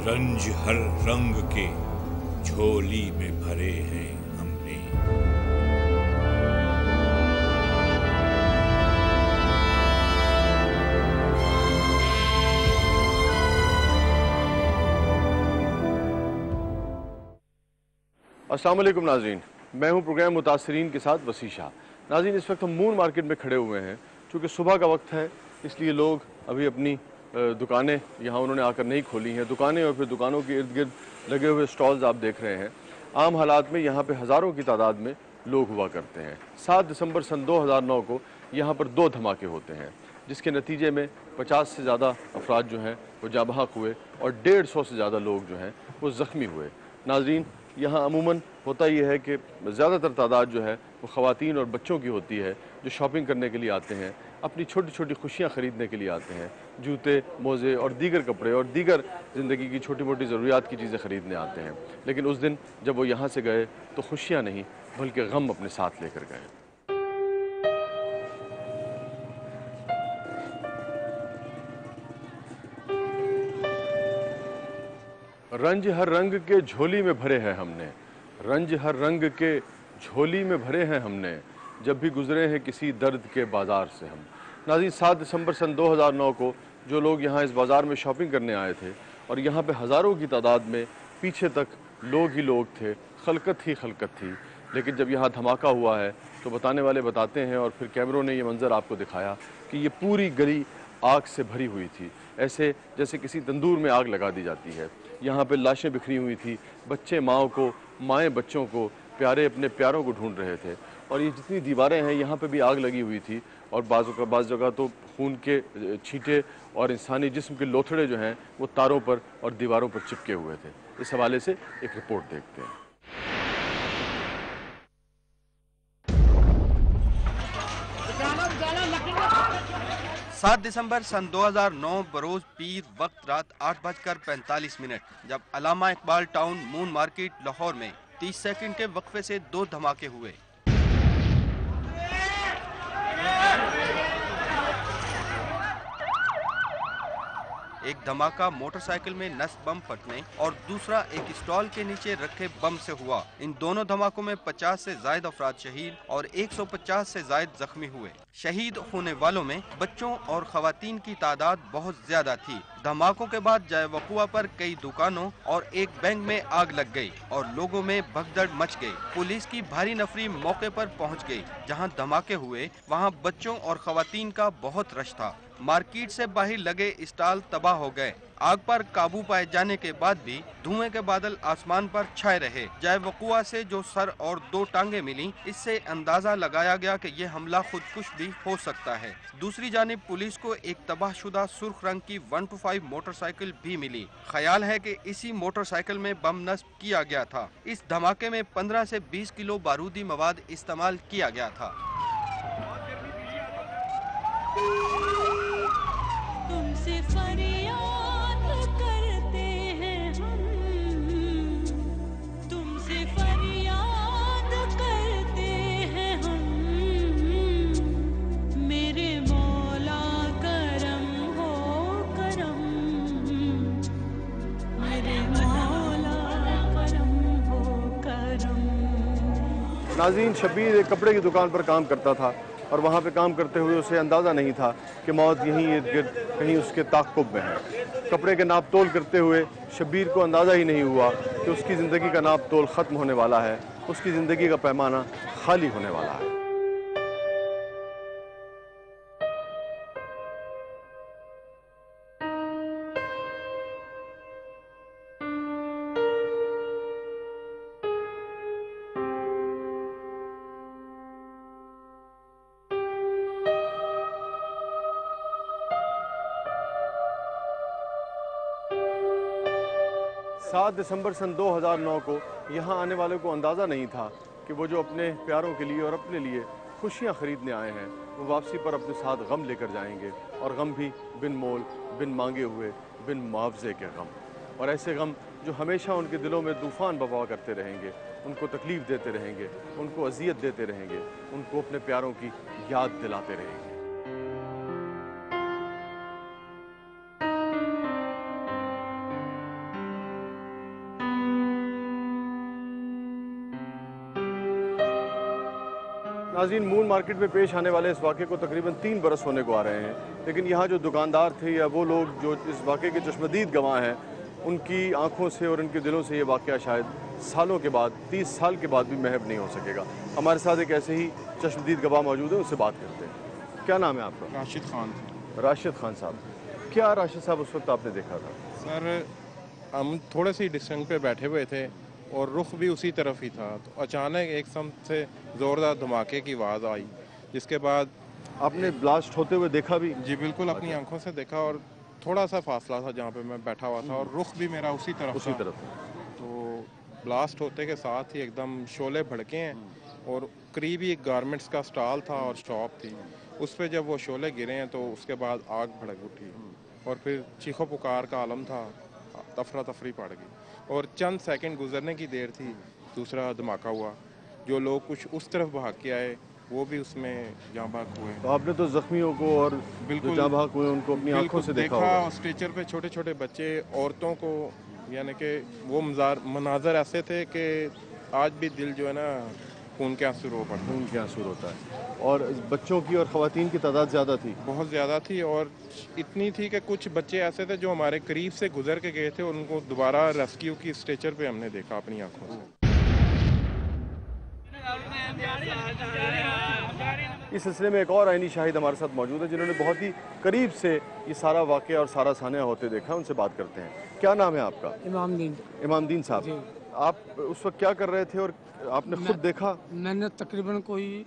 रंज हर रंग के झोली में भरे हैं हमने। अस्सलाम वालेकुम नाज़रीन, मैं हूं प्रोग्राम मुतासरीन के साथ वसी शाह। नाज़रीन, इस वक्त हम मून मार्केट में खड़े हुए हैं। चूँकि सुबह का वक्त है, इसलिए लोग अभी अपनी दुकानें यहाँ उन्होंने आकर नहीं खोली हैं। दुकानें और फिर दुकानों के इर्द गिर्द लगे हुए स्टॉल्स आप देख रहे हैं। आम हालात में यहाँ पे हज़ारों की तादाद में लोग हुआ करते हैं। 7 दिसंबर सन 2009 को यहाँ पर 2 धमाके होते हैं, जिसके नतीजे में 50 से ज़्यादा अफराद जो हैं वो जाँ बहक हुए और 150 से ज़्यादा लोग जो हैं वो ज़ख्मी हुए। नाज़रीन, यहाँ अमूमन होता यह है कि ज़्यादातर तादाद जो है वो ख़वातीन और बच्चों की होती है, जो शॉपिंग करने के लिए आते हैं, अपनी छोटी छोटी खुशियाँ ख़रीदने के लिए आते हैं। जूते, मोज़े और दीगर कपड़े और दीगर ज़िंदगी की छोटी मोटी ज़रूरियात की चीज़ें ख़रीदने आते हैं। लेकिन उस दिन जब वो यहाँ से गए तो खुशियाँ नहीं बल्कि गम अपने साथ लेकर गए। रंज हर रंग के झोली में भरे हैं हमने, रंज हर रंग के झोली में भरे हैं हमने, जब भी गुजरे हैं किसी दर्द के बाज़ार से हम। नाज़रीन, 7 दिसंबर सन 2009 को जो लोग यहाँ इस बाज़ार में शॉपिंग करने आए थे और यहाँ पे हज़ारों की तादाद में पीछे तक लोग ही लोग थे, खलकत ही खलकत थी। लेकिन जब यहाँ धमाका हुआ है तो बताने वाले बताते हैं और फिर कैमरों ने ये मंज़र आपको दिखाया कि ये पूरी गली आग से भरी हुई थी, ऐसे जैसे किसी तंदूर में आग लगा दी जाती है। यहाँ पे लाशें बिखरी हुई थी, बच्चे माओं को, माएँ बच्चों को, प्यारे अपने प्यारों को ढूंढ रहे थे। और ये जितनी दीवारें हैं यहाँ पे भी आग लगी हुई थी और बाज़ जगह तो खून के छींटे और इंसानी जिस्म के लोथड़े जो हैं वो तारों पर और दीवारों पर चिपके हुए थे। इस हवाले से एक रिपोर्ट देखते हैं। 7 दिसंबर सन 2009 बरोज पीर वक्त रात 8:45 जब Allama Iqbal town moon market Lahore में 30 सेकंड के वक्फे से 2 धमाके हुए। एक धमाका मोटरसाइकिल में नस बम फटने और दूसरा एक स्टॉल के नीचे रखे बम से हुआ। इन दोनों धमाकों में 50 से ज्यादा अफराद शहीद और 150 से ज्यादा जख्मी हुए। शहीद होने वालों में बच्चों और खवातीन की तादाद बहुत ज्यादा थी। धमाकों के बाद जाए वकुआ पर कई दुकानों और एक बैंक में आग लग गई और लोगों में भगदड़ मच गई। पुलिस की भारी नफरी मौके पर पहुंच गई। जहां धमाके हुए वहां बच्चों और खवातीन का बहुत रश था। मार्केट से बाहर लगे स्टॉल तबाह हो गए। आग पर काबू पाए जाने के बाद भी धुएं के बादल आसमान पर छाए रहे। जाए वकुआ से जो सर और 2 टांगे मिली, इससे अंदाजा लगाया गया कि यह हमला खुदकुश भी हो सकता है। दूसरी जानिब पुलिस को एक तबाहशुदा सुर्ख रंग की 125 मोटरसाइकिल भी मिली। ख्याल है कि इसी मोटरसाइकिल में बम नस्ब किया गया था। इस धमाके में 15 से 20 किलो बारूदी मवाद इस्तेमाल किया गया था। तुमसे फरियाद करते हैं हम, तुमसे फरियाद करते हैं हम, मेरे मौला करम हो करम, मेरे मौला करम हो करम। नाज़रीन, शब्बीर एक कपड़े की दुकान पर काम करता था और वहाँ पे काम करते हुए उसे अंदाज़ा नहीं था कि मौत यहीं इर्द गिर्द कहीं उसके ताक़ुब में है। कपड़े के नाप तोल करते हुए शब्बीर को अंदाज़ा ही नहीं हुआ कि उसकी ज़िंदगी का नाप तोल ख़त्म होने वाला है, उसकी ज़िंदगी का पैमाना खाली होने वाला है। सात दिसंबर सन 2009 को यहाँ आने वालों को अंदाज़ा नहीं था कि वो जो अपने प्यारों के लिए और अपने लिए खुशियाँ ख़रीदने आए हैं वो वापसी पर अपने साथ गम लेकर जाएंगे, और गम भी बिन मोल, बिन मांगे हुए, बिन मुआवजे के गम। और ऐसे गम जो हमेशा उनके दिलों में तूफ़ान बवा करते रहेंगे, उनको तकलीफ़ देते रहेंगे, उनको अजियत देते रहेंगे, उनको अपने प्यारों की याद दिलाते रहेंगे। नाज़रीन, मून मार्केट में पेश आने वाले इस वाक़े को तकरीबन 3 बरस होने को आ रहे हैं, लेकिन यहाँ जो दुकानदार थे या वो लोग जो इस वाक़े के चश्मदीद गवाह हैं, उनकी आंखों से और उनके दिलों से ये वाक़या शायद सालों के बाद, 30 साल के बाद भी महव नहीं हो सकेगा। हमारे साथ एक ऐसे ही चश्मदीद गवाह मौजूद है, उससे बात करते हैं। क्या नाम है आपका? राशिद खान। राशिद खान साहब, क्या राशिद साहब उस वक्त आपने देखा था? सर, हम थोड़े सी डिस्टेंस पे बैठे हुए थे और रुख भी उसी तरफ ही था, तो अचानक एक सम से ज़ोरदार धमाके की आवाज़ आई, जिसके बाद आपने ब्लास्ट होते हुए देखा भी? जी बिल्कुल, अपनी आंखों से देखा और थोड़ा सा फासला था जहाँ पे मैं बैठा हुआ था और रुख भी मेरा उसी तरफ था। तो ब्लास्ट होते के साथ ही एकदम शोले भड़के हैं और करीबी एक गारमेंट्स का स्टॉल था और शॉप थी, उस पर जब वो शोले गिरे हैं तो उसके बाद आग भड़क उठी और फिर चीखो पुकार का आलम था, तफरा तफरी पड़ गई और चंद सेकंड गुजरने की देर थी, दूसरा धमाका हुआ। जो लोग कुछ उस तरफ भाग के आए वो भी उसमें जाँ भाग हुए। तो आपने तो जख्मियों को और बिल्कुल जाँ भाग हुए उनको अपनी आंखों से देखा होगा। स्ट्रेचर पे छोटे छोटे बच्चे, औरतों को, यानी कि वो मनाजर ऐसे थे कि आज भी दिल जो है ना खून के आंसू रो पड़ता है। खून के आंसू होता है। और बच्चों की और ख़वातीन की तादाद ज़्यादा थी? बहुत ज़्यादा थी और इतनी थी कि कुछ बच्चे ऐसे थे जो हमारे करीब से गुजर के गए थे, उनको दोबारा रेस्क्यू की स्ट्रेचर पे हमने देखा अपनी आंखों से। इस सिलसिले में एक और आईनी शाहिद हमारे साथ मौजूद है, जिन्होंने बहुत ही करीब से ये सारा वाक़या और सारा सान्या होते देखा। उनसे बात करते हैं। क्या नाम है आपका? इमामदीन। इमामदीन साहब, आप उस वक्त क्या कर रहे थे और आपने खुद देखा? मैंने तकरीबन कोई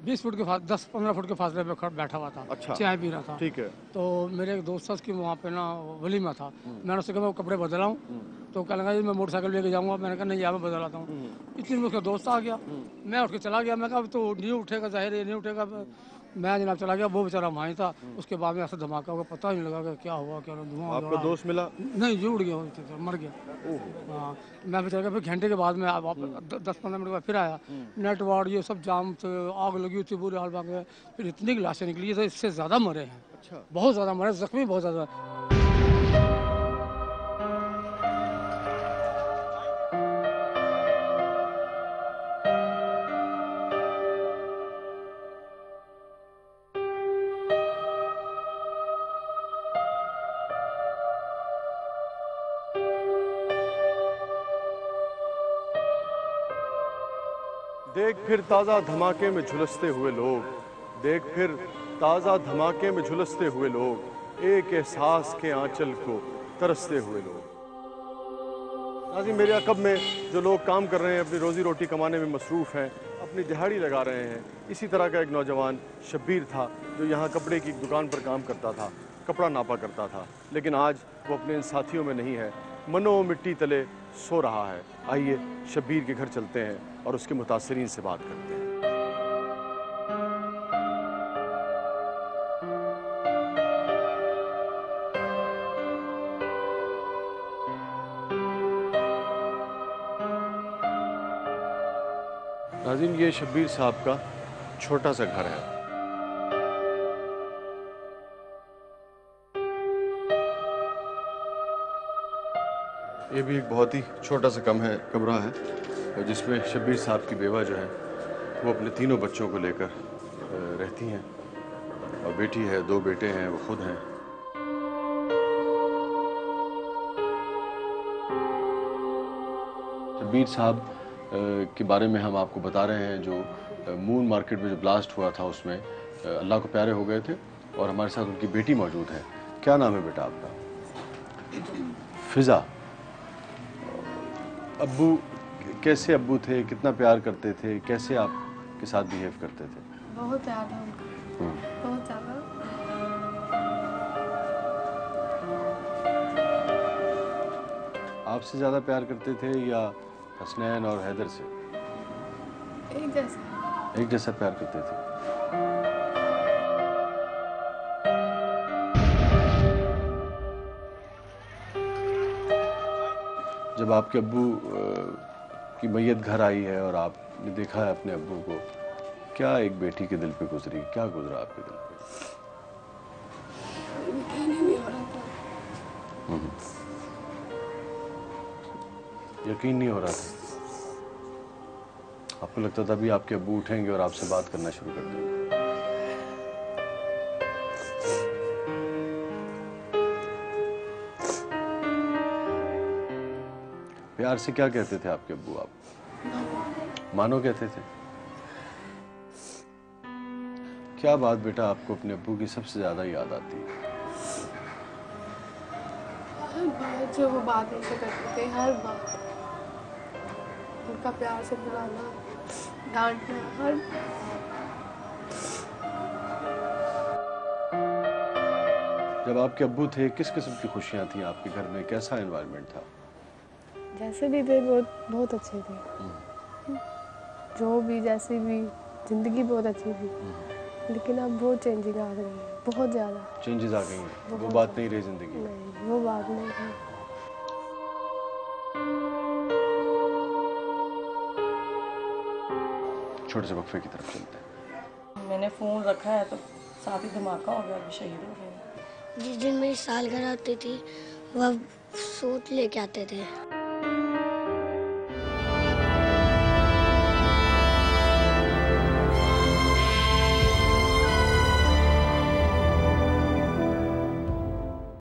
20 फुट के 10-15 फुट के फासले पे बैठा हुआ था। अच्छा। चाय पी रहा था। ठीक है। तो मेरे एक दोस्त था, उसकी वहाँ पे ना वलीमा था। मैंने उससे कहा मैं वो कपड़े बदलाऊँ, तो कहने लगा मैं मोटरसाइकिल लेके जाऊँगा। मैंने कहा नहीं यार मैं बदलाता हूँ। इतनी में उसका दोस्त आ गया, मैं उठ के चला गया। मैं कहा अब तो नहीं उठेगा, जाहिर है नहीं उठेगा। मैं जनाब चला गया, वो बेचारा वहाँ ही था। उसके बाद में ऐसा धमाका हुआ, पता ही नहीं लगा कि क्या हुआ, क्या धुआं। आपका दोस्त मिला? नहीं, जी उड़ गया, मर गया। हाँ, मैं बेचारा फिर घंटे के बाद में 10-15 मिनट के बाद फिर आया। नेट वार्ड ये सब जाम थे, आग लगी हुई थी, बुरे हाल भाग गए। फिर इतनी लाशें निकली तो इससे ज़्यादा मरे हैं। अच्छा। बहुत ज़्यादा मरे, जख्मी बहुत ज़्यादा। देख फिर ताज़ा धमाके में झुलसते हुए लोग, देख फिर ताज़ा धमाके में झुलसते हुए लोग, एक एहसास के आंचल को तरसते हुए लोग। नाज़रीन, मेरे अक़ब में जो लोग काम कर रहे हैं, अपनी रोज़ी रोटी कमाने में मसरूफ़ हैं, अपनी दिहाड़ी लगा रहे हैं, इसी तरह का एक नौजवान शब्बीर था जो यहाँ कपड़े की दुकान पर काम करता था, कपड़ा नापा करता था। लेकिन आज वो अपने इन साथियों में नहीं है, मनो मिट्टी तले सो रहा है। आइए शब्बीर के घर चलते हैं और उसके मुतासरीन से बात करते हैं। नाज़रीन, ये शब्बीर साहब का छोटा सा घर है। ये भी एक बहुत ही छोटा सा कमरा है और जिसमें शब्बीर साहब की बेवा जो है वो अपने तीनों बच्चों को लेकर रहती हैं और बेटी है, 2 बेटे हैं, वो खुद हैं। शब्बीर साहब के बारे में हम आपको बता रहे हैं, जो मून मार्केट में जो ब्लास्ट हुआ था उसमें अल्लाह को प्यारे हो गए थे और हमारे साथ उनकी बेटी मौजूद है। क्या नाम है बेटा आपका? फिज़ा। अब्बू कैसे अब्बू थे, कितना प्यार करते थे, कैसे आपके साथ बिहेव करते थे? बहुत प्यार है उनका, बहुत ज़्यादा। आपसे ज़्यादा प्यार करते थे या हसनैन और हैदर से? एक जैसा प्यार करते थे। जब आपके अब्बू की मैयत घर आई है और आपने देखा है अपने अब्बू को, क्या एक बेटी के दिल पे गुजरी, क्या गुजरा आपके दिल पे? यकीन नहीं हो रहा था। आपको लगता था अभी आपके अब्बू उठेंगे और आपसे बात करना शुरू कर देंगे? प्यार से क्या कहते थे आपके अब्बू? आप मानो कहते थे? क्या बात बेटा आपको अपने अब्बू की सबसे ज्यादा याद आती है? हर बात जो वो बात मुझसे करते थे, हर बात उनका प्यार से बुलाना, डांटना, हर जब आपके अब्बू थे किस किस्म की खुशियां थी आपके घर में? कैसा एनवायरनमेंट था? जैसे भी थे बहुत अच्छे थे। जो भी जैसी भी जिंदगी बहुत अच्छी थी, लेकिन अब बहुत चेंजिंग आ गई है, बहुत ज़्यादा चेंजेस आ गई हैं, वो बहुत बात नहीं रही जिंदगी में। नहीं, वो बात नहीं है। छोटे से वक्फे की तरफ चलते हैं। मैंने फ़ोन रखा है तो साथ ही धमाका हो गया, अभी शहीद हो गए। जिस दिन मेरी सालगिरह होती थी वह सूट लेके आते थे।